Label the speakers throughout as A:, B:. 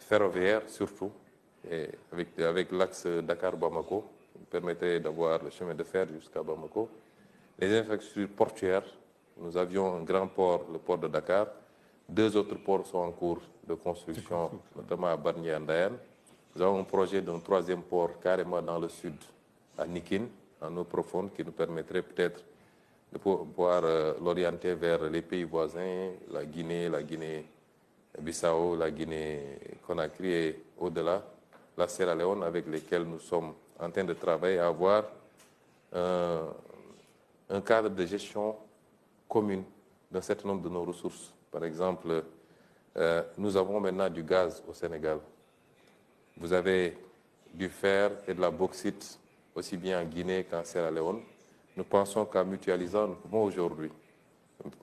A: ferroviaire surtout, et avec l'axe Dakar-Bamako, qui permettrait d'avoir le chemin de fer jusqu'à Bamako. Les infrastructures portuaires, nous avions un grand port, le port de Dakar. 2 autres ports sont en cours de construction, notamment à Barnier et à Ndayan. Nous avons un projet d'un 3e port carrément dans le sud, à Nikin, en eau profonde, qui nous permettrait peut-être de pouvoir l'orienter vers les pays voisins, la Guinée-Bissau, la Guinée-Conakry et au-delà, la Sierra Leone, avec lesquels nous sommes en train de travailler à avoir un cadre de gestion commune d'un certain nombre de nos ressources. Par exemple, nous avons maintenant du gaz au Sénégal. Vous avez du fer et de la bauxite, aussi bien en Guinée qu'en Sierra Leone. Nous pensons qu'en mutualisant, nous pouvons aujourd'hui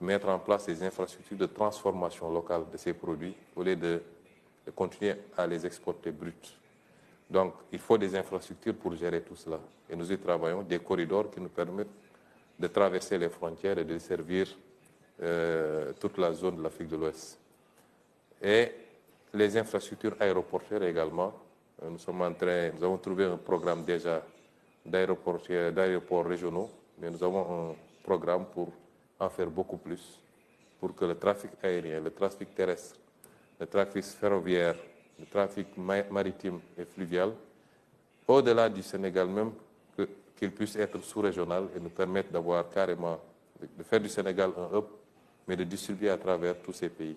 A: mettre en place des infrastructures de transformation locale de ces produits au lieu de continuer à les exporter bruts. Donc, il faut des infrastructures pour gérer tout cela. Et nous y travaillons, des corridors qui nous permettent de traverser les frontières et de servir toute la zone de l'Afrique de l'Ouest. Et les infrastructures aéroportuaires également. Nous avons trouvé un programme déjà d'aéroports régionaux, mais nous avons un programme pour en faire beaucoup plus, pour que le trafic aérien, le trafic terrestre, le trafic ferroviaire, le trafic maritime et fluvial, au-delà du Sénégal même, qu'il puisse être sous-régional et nous permettre d'avoir carrément, de faire du Sénégal un hub, mais de distribuer à travers tous ces pays.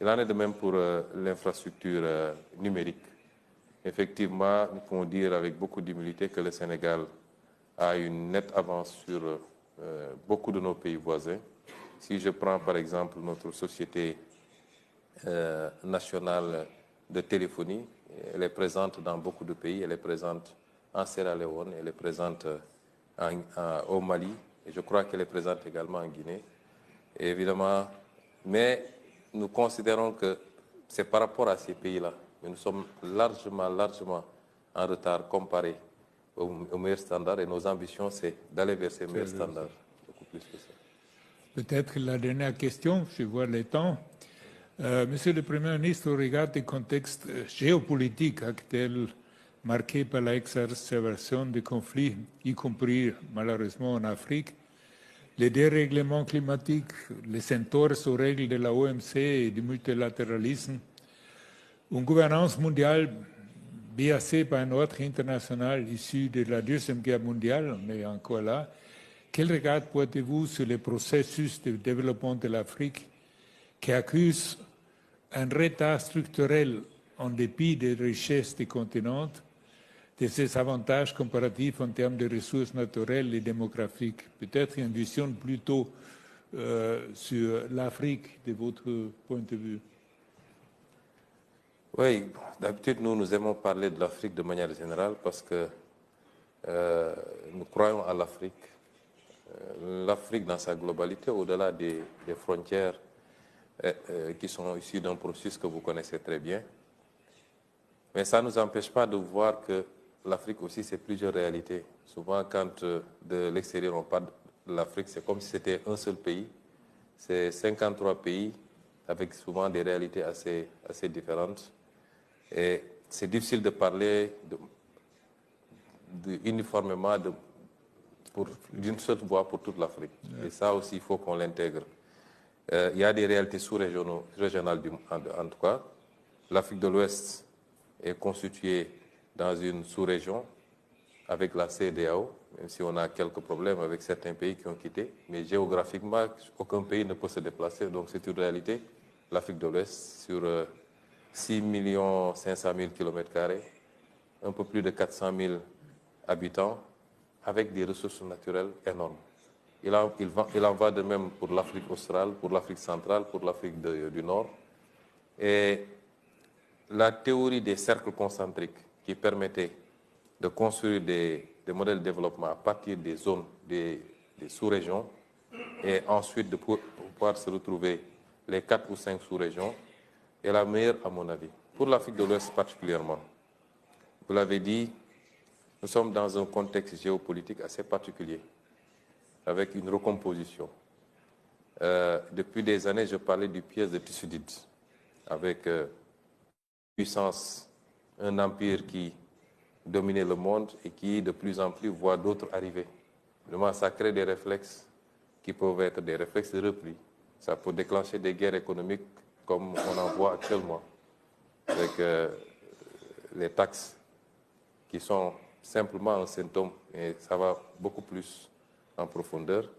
A: Il en est de même pour l'infrastructure numérique. Effectivement, nous pouvons dire avec beaucoup d'humilité que le Sénégal a une nette avance sur beaucoup de nos pays voisins. Si je prends par exemple notre société nationale de téléphonie, elle est présente dans beaucoup de pays, elle est présente en Sierra Leone, elle est présente au Mali, et je crois qu'elle est présente également en Guinée. Et évidemment, mais nous considérons que c'est par rapport à ces pays-là, mais nous sommes largement en retard comparé aux meilleurs standards, et nos ambitions, c'est d'aller vers ces meilleurs standards, beaucoup plus que ça.
B: Peut-être la dernière question, je vois le temps. Monsieur le Premier ministre, au regard du contexte géopolitique actuel marqué par l'exacerbation des conflits, y compris malheureusement en Afrique, les dérèglements climatiques, les entorses aux règles de la OMC et du multilatéralisme, une gouvernance mondiale biaisée par un ordre international issu de la Deuxième Guerre mondiale, on est encore là. Quel regard portez-vous sur le processus de développement de l'Afrique qui accuse un retard structurel en dépit des richesses du continent, de ses avantages comparatifs en termes de ressources naturelles et démographiques? Peut-être une vision plutôt sur l'Afrique de votre point de vue.
A: Oui, d'habitude, nous aimons parler de l'Afrique de manière générale parce que nous croyons à l'Afrique. L'Afrique dans sa globalité, au-delà des frontières qui sont issues d'un processus que vous connaissez très bien. Mais ça ne nous empêche pas de voir que l'Afrique aussi, c'est plusieurs réalités. Souvent, quand de l'extérieur, on parle de l'Afrique, c'est comme si c'était un seul pays. C'est 53 pays avec souvent des réalités assez différentes. Et c'est difficile de parler uniformément d'une seule voix pour toute l'Afrique. Et ça aussi, il faut qu'on l'intègre. Il y a des réalités sous-régionales, en tout cas. L'Afrique de l'Ouest est constituée dans une sous-région avec la CEDEAO, même si on a quelques problèmes avec certains pays qui ont quitté. Mais géographiquement, aucun pays ne peut se déplacer. Donc c'est une réalité. L'Afrique de l'Ouest, sur 6 500 000 km², un peu plus de 400 000 habitants, avec des ressources naturelles énormes. Il en va de même pour l'Afrique australe, pour l'Afrique centrale, pour l'Afrique du Nord. Et la théorie des cercles concentriques qui permettait de construire des modèles de développement à partir des zones, des sous-régions, et ensuite de pouvoir se retrouver les 4 ou 5 sous-régions, est la meilleure à mon avis. Pour l'Afrique de l'Ouest particulièrement, vous l'avez dit, nous sommes dans un contexte géopolitique assez particulier, avec une recomposition. Depuis des années, je parlais du piège de Thucydide, avec puissance, un empire qui dominait le monde et qui, de plus en plus, voit d'autres arriver. Vraiment, ça crée des réflexes qui peuvent être des réflexes de repli. Ça peut déclencher des guerres économiques comme on en voit actuellement, avec les taxes qui sont simplement un symptôme, et ça va beaucoup plus en profondeur.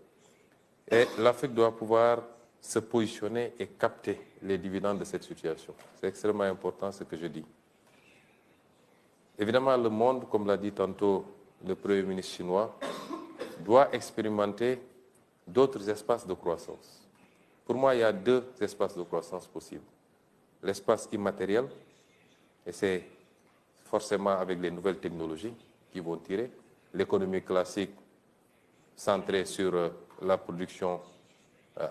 A: Et l'Afrique doit pouvoir se positionner et capter les dividendes de cette situation. C'est extrêmement important ce que je dis. Évidemment, le monde, comme l'a dit tantôt le Premier ministre chinois, doit expérimenter d'autres espaces de croissance. Pour moi, il y a deux espaces de croissance possibles. L'espace immatériel, et c'est forcément avec les nouvelles technologies qui vont tirer. L'économie classique centrée sur la production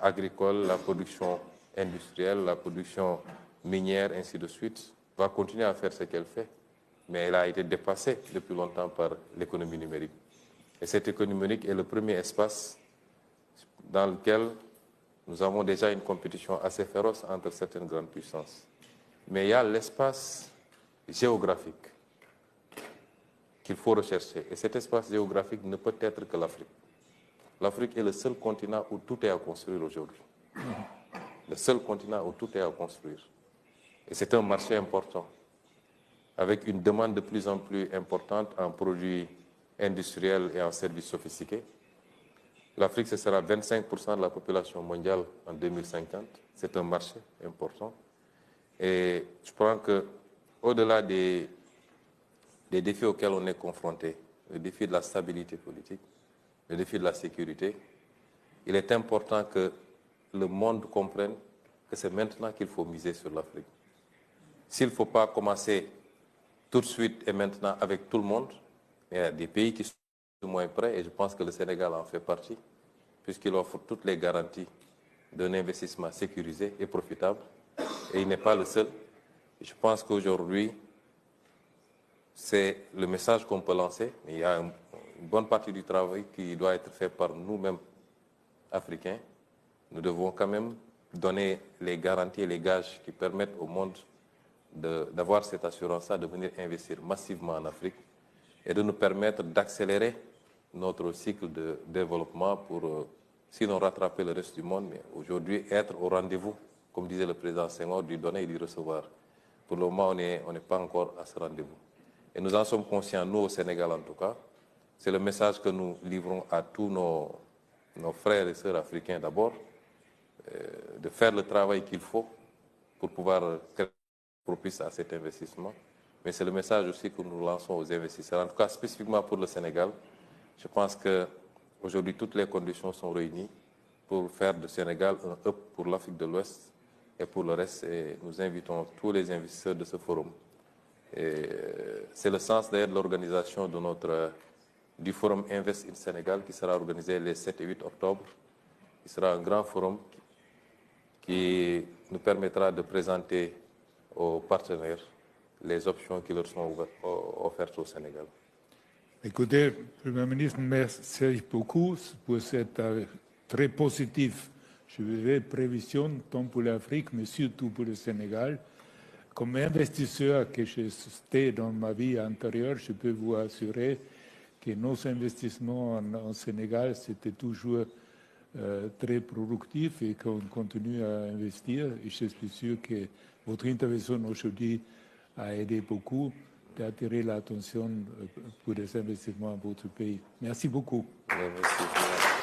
A: agricole, la production industrielle, la production minière, ainsi de suite, va continuer à faire ce qu'elle fait. Mais elle a été dépassée depuis longtemps par l'économie numérique. Et cette économie numérique est le premier espace dans lequel nous avons déjà une compétition assez féroce entre certaines grandes puissances. Mais il y a l'espace géographique qu'il faut rechercher. Et cet espace géographique ne peut être que l'Afrique. L'Afrique est le seul continent où tout est à construire aujourd'hui. Le seul continent où tout est à construire. Et c'est un marché important, avec une demande de plus en plus importante en produits industriels et en services sophistiqués. L'Afrique, ce sera 25% de la population mondiale en 2050. C'est un marché important. Et je pense qu'au-delà des défis auxquels on est confronté, le défi de la stabilité politique, le défi de la sécurité, il est important que le monde comprenne que c'est maintenant qu'il faut miser sur l'Afrique. S'il ne faut pas commencer tout de suite et maintenant avec tout le monde, il y a des pays qui sont moins prêts, et je pense que le Sénégal en fait partie, puisqu'il offre toutes les garanties d'un investissement sécurisé et profitable, et il n'est pas le seul. Je pense qu'aujourd'hui, c'est le message qu'on peut lancer, mais il y a une bonne partie du travail qui doit être fait par nous-mêmes, Africains. Nous devons quand même donner les garanties et les gages qui permettent au monde d'avoir cette assurance-là, de venir investir massivement en Afrique et de nous permettre d'accélérer notre cycle de développement pour, sinon rattraper le reste du monde, mais aujourd'hui être au rendez-vous, comme disait le président Senghor, du donner et du recevoir. Pour le moment, on n'est pas encore à ce rendez-vous. Et nous en sommes conscients, nous au Sénégal en tout cas. C'est le message que nous livrons à tous nos frères et sœurs africains d'abord, de faire le travail qu'il faut pour pouvoir être propice à cet investissement. Mais c'est le message aussi que nous lançons aux investisseurs. En tout cas, spécifiquement pour le Sénégal, je pense qu'aujourd'hui, toutes les conditions sont réunies pour faire du Sénégal un hub pour l'Afrique de l'Ouest et pour le reste. Et nous invitons tous les investisseurs de ce forum. C'est le sens d'ailleurs de l'organisation du forum Invest in Sénégal qui sera organisé les 7 et 8 octobre. Il sera un grand forum qui nous permettra de présenter aux partenaires les options qui leur sont offertes au Sénégal.
B: Écoutez, Premier ministre, merci beaucoup pour cette très positive prévision, tant pour l'Afrique, mais surtout pour le Sénégal. Comme investisseur que j'étais dans ma vie antérieure, je peux vous assurer que nos investissements en Sénégal, c'était toujours très productif et qu'on continue à investir. Et je suis sûr que votre intervention aujourd'hui a aidé beaucoup d'attirer l'attention pour les investissements à votre pays. Merci beaucoup.
A: Merci.